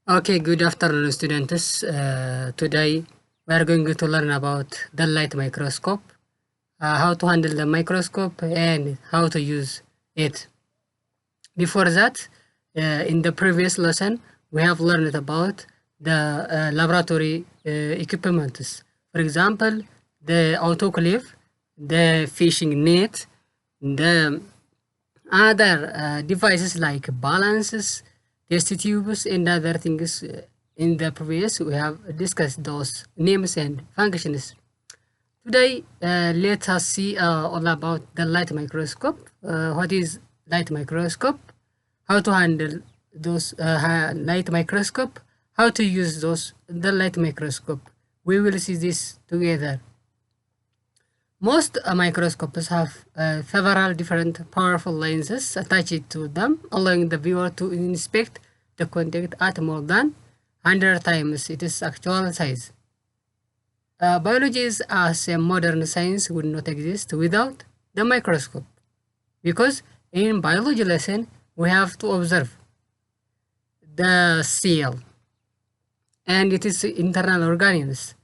Okay, good afternoon, students. Today we are going to learn about the light microscope, how to handle the microscope, and how to use it. Before that, in the previous lesson, we have learned about the laboratory equipments. For example, the autoclave, the fishing net, the other devices like balances, test tubes, and other things. In the previous, we have discussed those names and functions. Today, let us see all about the light microscope. What is light microscope? How to handle those light microscope? How to use the light microscope? We will see this together. Most microscopes have several different powerful lenses attached to them, allowing the viewer to inspect the content at more than 100 times its actual size. Biology as a modern science would not exist without the microscope, because in biology lesson we have to observe the cell and its internal organs.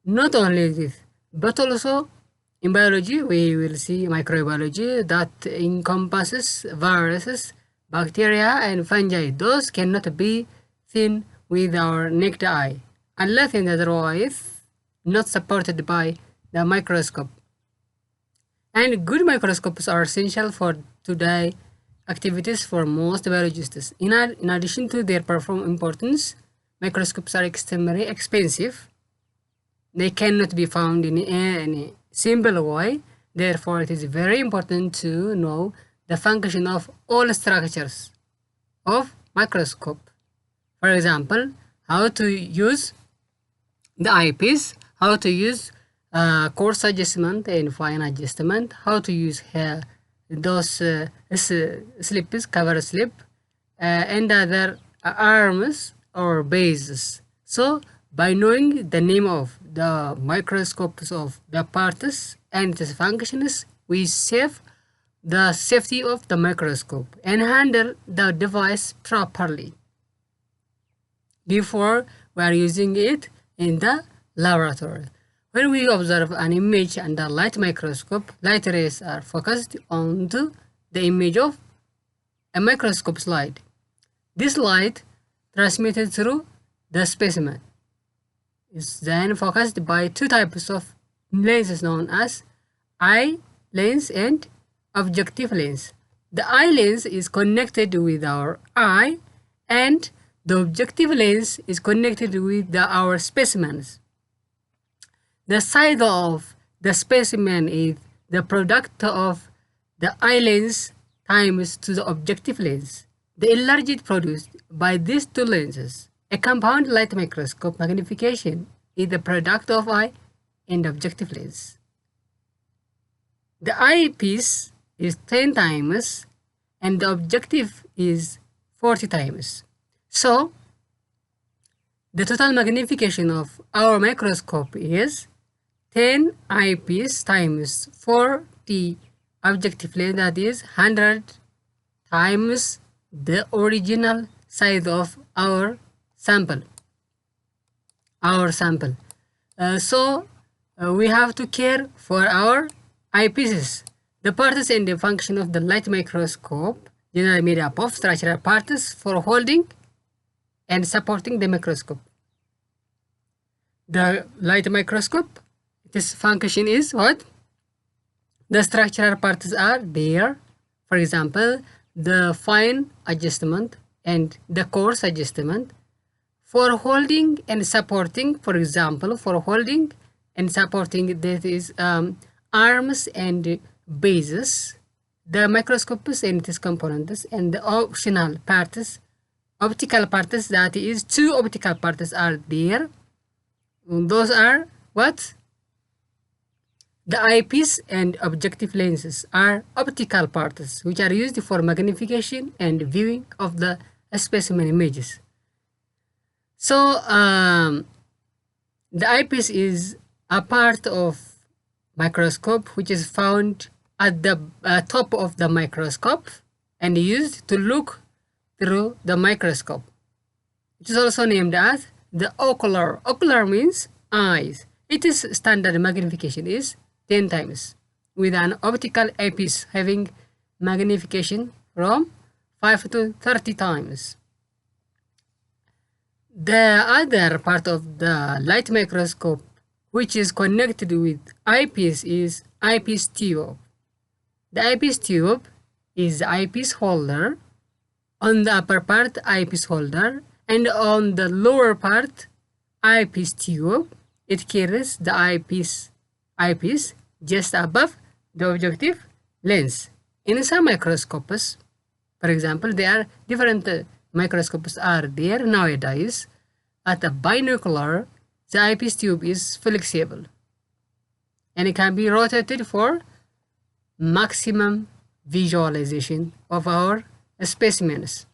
Not only this, but also in biology, we will see microbiology that encompasses viruses, bacteria, and fungi. Those cannot be seen with our naked eye, unless in otherwise not supported by the microscope. And good microscopes are essential for today activities for most biologists. In addition to their importance, microscopes are extremely expensive. They cannot be found in any simple way. Therefore, it is very important to know the function of all structures of microscope. For example, how to use the eyepiece, how to use coarse adjustment and fine adjustment, how to use those slips, cover slip, and other arms or bases. So, by knowing the name of the microscopes of the parts and its functions, we save the safety of the microscope and handle the device properly before we are using it in the laboratory. When we observe an image under light microscope, light rays are focused onto the image of a microscope slide. This light transmitted through the specimen is then focused by two types of lenses known as eye lens and objective lens. The eye lens is connected with our eye, and the objective lens is connected with our specimens. The size of the specimen is the product of the eye lens times to the objective lens. The enlarged produced by these two lenses. A compound light microscope magnification is the product of eye and objective lens. The eyepiece is 10 times and the objective is 40 times. So, the total magnification of our microscope is 10 eyepiece times 40 objective lens, that is 100 times the original size of our sample. We have to care for our eyepieces. The parts and the function of the light microscope generally made up of structural parts for holding and supporting the microscope. The light microscope, its function is what? The structural parts are there. For example, the fine adjustment and the coarse adjustment. For holding and supporting, for example, for holding and supporting, that is arms and bases, the microscopes and its components, and the optional parts, optical parts, that is two optical parts are there. Those are what? The eyepiece and objective lenses are optical parts which are used for magnification and viewing of the specimen images. So, the eyepiece is a part of microscope which is found at the top of the microscope and used to look through the microscope. It is also named as the ocular. Ocular means eyes. Its standard magnification is 10 times, with an optical eyepiece having magnification from 5 to 30 times. The other part of the light microscope which is connected with eyepiece is eyepiece tube. The eyepiece tube is the eyepiece holder. On the upper part, eyepiece holder, and on the lower part, eyepiece tube. It carries the eyepiece just above the objective lens. In some microscopes, for example, there are different microscopes are there nowadays. At a binocular, the eyepiece tube is flexible and it can be rotated for maximum visualization of our specimens.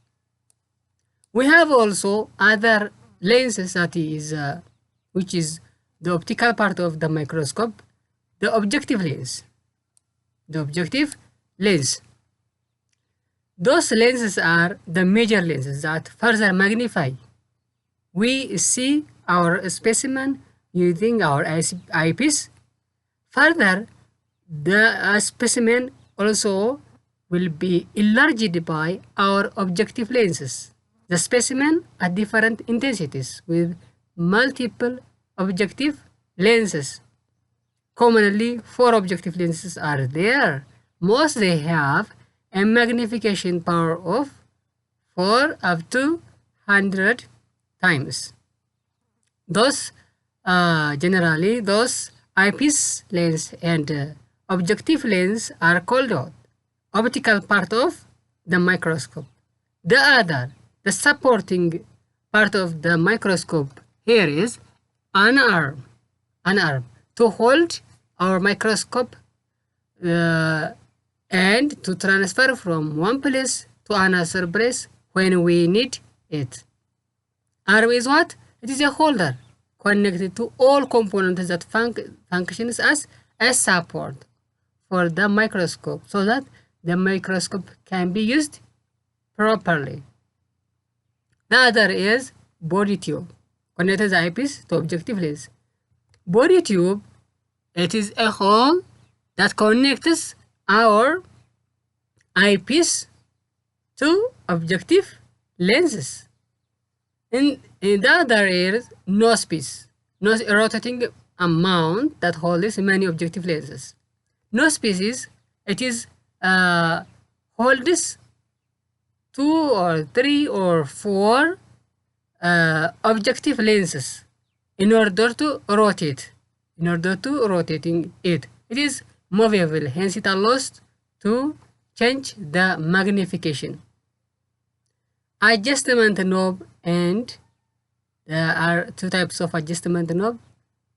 We have also other lenses that is which is the optical part of the microscope, the objective lens. The objective lens. Those lenses are the major lenses that further magnify. We see our specimen using our eyepiece. Further, the specimen also will be enlarged by our objective lenses. The specimen at different intensities with multiple objective lenses. Commonly, 4 objective lenses are there. Most they have a magnification power of 4 up to 100 times. Those generally those eyepiece lens and objective lens are called out optical part of the microscope. The supporting part of the microscope here is an arm to hold our microscope and to transfer from one place to another place when we need it. Arm is what? It is a holder connected to all components that functions as a support for the microscope so that the microscope can be used properly. The other is body tube, connected the eyepiece to objective lens. Body tube, it is a hole that connects our eyepiece to objective lenses. In the other is nosepiece, rotating a mount that holds many objective lenses. Nosepiece holds 2 or 3 or 4 objective lenses in order to rotate. It is movable, hence it allows to change the magnification. Adjustment knob, and there are 2 types of adjustment knob.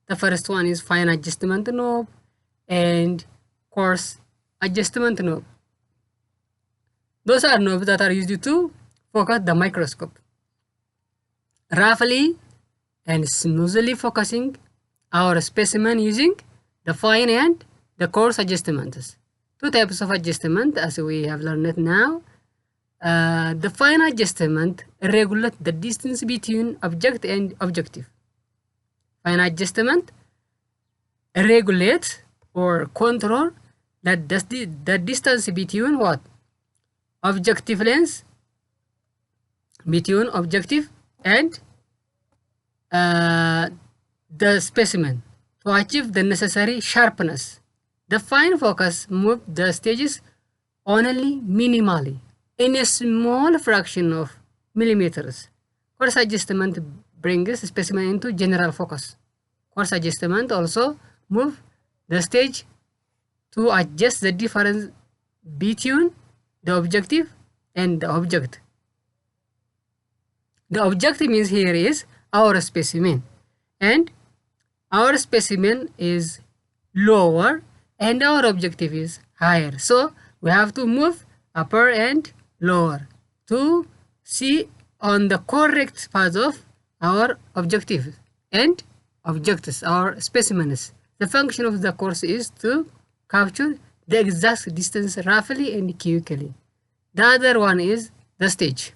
The first one is fine adjustment knob and coarse adjustment knob. Those are knobs that are used to focus the microscope, roughly and smoothly focusing our specimen using the fine and the coarse adjustments. 2 types of adjustment as we have learned now. The fine adjustment regulates the distance between object and objective. Fine adjustment regulates or control the distance between what? Objective lens, between objective and the specimen to achieve the necessary sharpness. The fine focus moves the stages only minimally, in a small fraction of millimeters. Coarse adjustment brings the specimen into general focus. Coarse adjustment also moves the stage to adjust the difference between the objective and the object. The object means here is our specimen, and our specimen is lower and our objective is higher. So we have to move upper and lower to see on the correct path of our objective and objects, our specimens. The function of the course is to capture the exact distance roughly and quickly. The other one is the stage.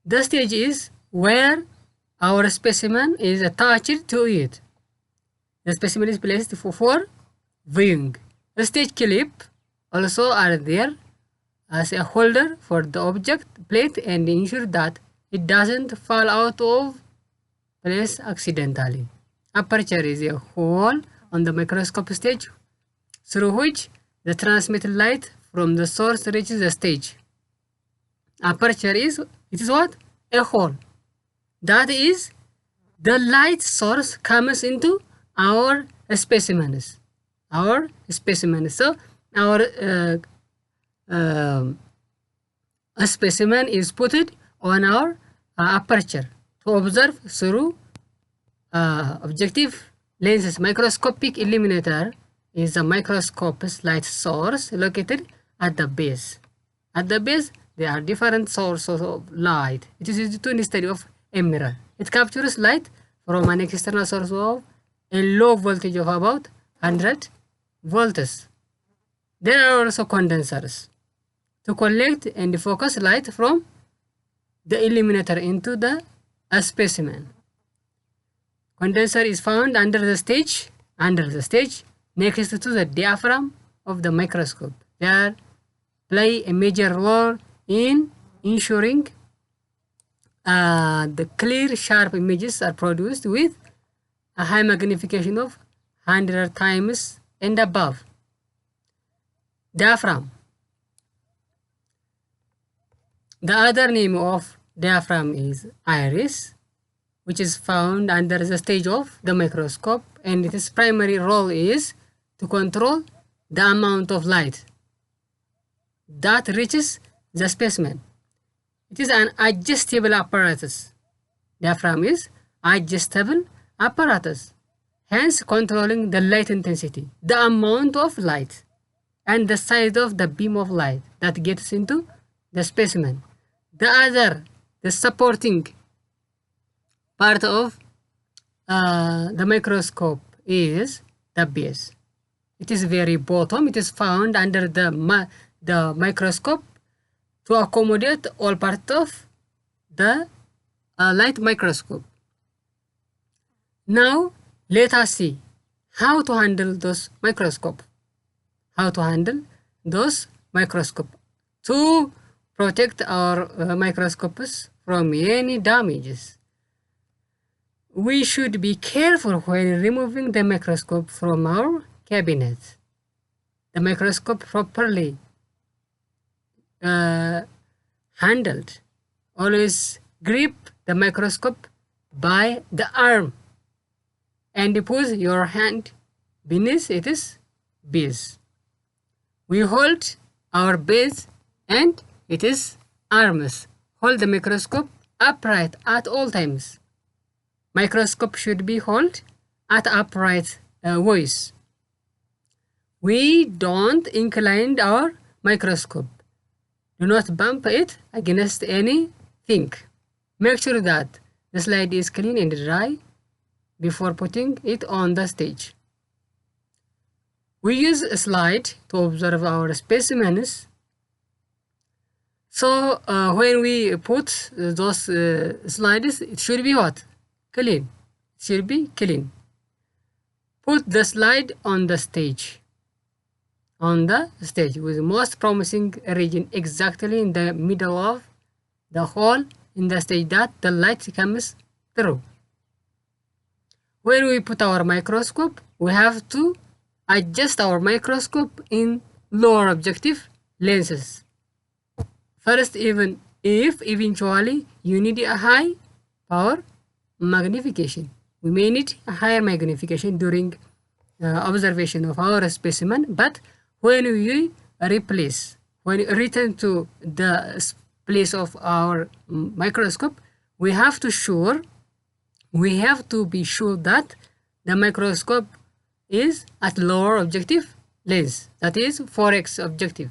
The stage is where our specimen is attached to it. The specimen is placed for viewing. The stage clip also are there as a holder for the object plate and ensure that it doesn't fall out of place accidentally. Aperture is a hole on the microscope stage through which the transmitted light from the source reaches the stage. Aperture is what? A hole. That is, the light source comes into our specimens. So our a specimen is put on our aperture to observe through objective lenses. Microscopic illuminator is a microscope's light source located at the base. At the base, there are different sources of light. It is used instead of a mirror. It captures light from an external source of a low voltage of about 100 volts. There are also condensers to collect and focus light from the illuminator into the specimen. Condenser is found under the stage next to the diaphragm of the microscope. They play a major role in ensuring the clear, sharp images are produced with a high magnification of 100 times and above. Diaphragm. The other name of diaphragm is iris, which is found under the stage of the microscope, and its primary role is to control the amount of light that reaches the specimen. It is an adjustable apparatus. Diaphragm is adjustable apparatus, hence controlling the light intensity, the amount of light, and the size of the beam of light that gets into the specimen. The supporting part of the microscope is the base. It is very bottom. It is found under the microscope to accommodate all parts of the light microscope. Now let us see how to handle those microscope. To protect our microscopes from any damages. We should be careful when removing the microscope from our cabinet. The microscope properly handled. Always grip the microscope by the arm and put your hand beneath its base. We hold our base and its arms. Hold the microscope upright at all times. Microscope should be held at upright ways. We don't incline our microscope. Do not bump it against anything. Make sure that the slide is clean and dry before putting it on the stage. We use a slide to observe our specimens. So when we put those slides, it should be what? Clean. It should be clean. Put the slide on the stage. With the most promising region exactly in the middle of the hole in the stage that the light comes through. When we put our microscope, we have to adjust our microscope in lower objective lenses. First, even if eventually you need a high power magnification, we may need a higher magnification during observation of our specimen, but when we return to the place of our microscope, we have to be sure that the microscope is at lower objective lens, that is 4x objective.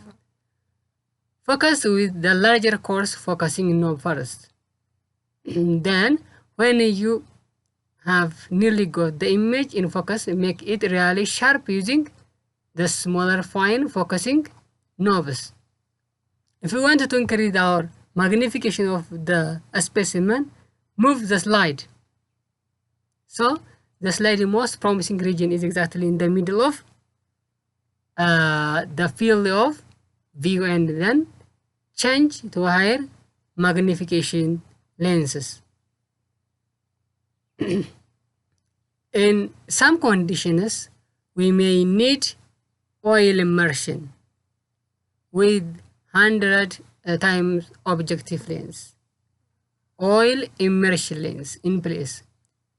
Focus with the larger coarse focusing knob first. Then, when you have nearly got the image in focus, make it really sharp using the smaller fine focusing knobs. If we want to increase our magnification of the specimen, move the slide. So the slide most promising region is exactly in the middle of the field of view, and then change to higher magnification lenses. In some conditions, we may need oil immersion with 100 times objective lens. Oil immersion lens in place.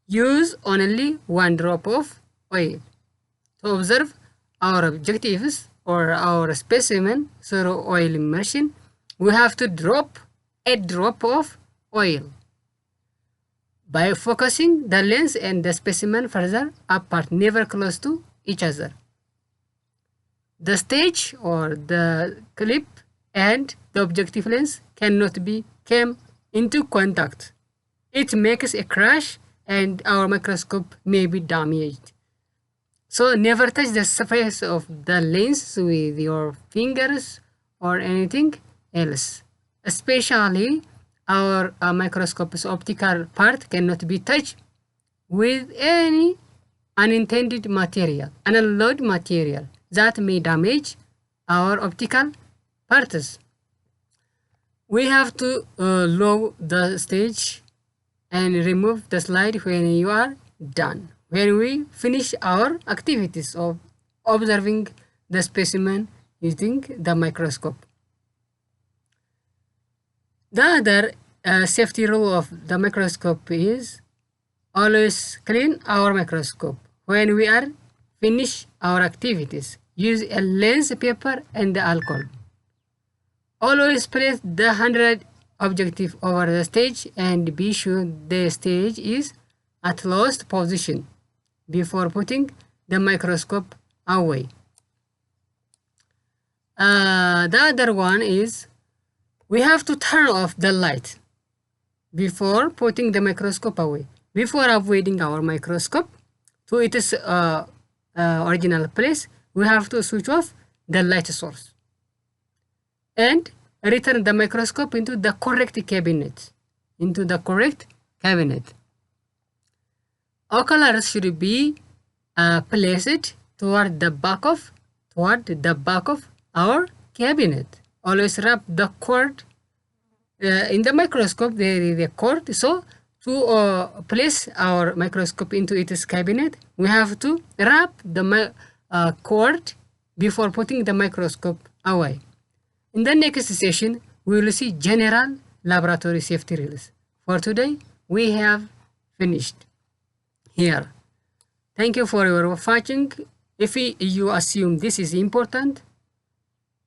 Use only 1 drop of oil to observe our objectives or our specimen through oil immersion. We have to drop a drop of oil. By focusing the lens and the specimen further apart, never close to each other. The stage or the clip and the objective lens cannot be come into contact. It makes a crash and our microscope may be damaged. So never touch the surface of the lens with your fingers or anything else. Especially our microscope's optical part cannot be touched with any unintended material, unallowed material that may damage our optical parts. We have to lower the stage and remove the slide when you are done. When we finish our activities of observing the specimen using the microscope. The other safety rule of the microscope is always clean our microscope. When we are finish our activities, use a lens paper and the alcohol. Always place the 100 objective over the stage and be sure the stage is at lowest position before putting the microscope away. The other one is we have to turn off the light before putting the microscope away. Before avoiding our microscope to its original place, we have to switch off the light source and return the microscope into the correct cabinet. Oculars should be placed toward the back of our cabinet. Always wrap the cord in the microscope. There is a cord, so to place our microscope into its cabinet, we have to wrap the cord before putting the microscope away. In the next session, we will see general laboratory safety rules. For today, we have finished here. Thank you for your watching. If you assume this is important,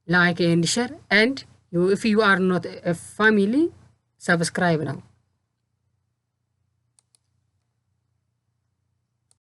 like and share, and if you are not a family, subscribe now.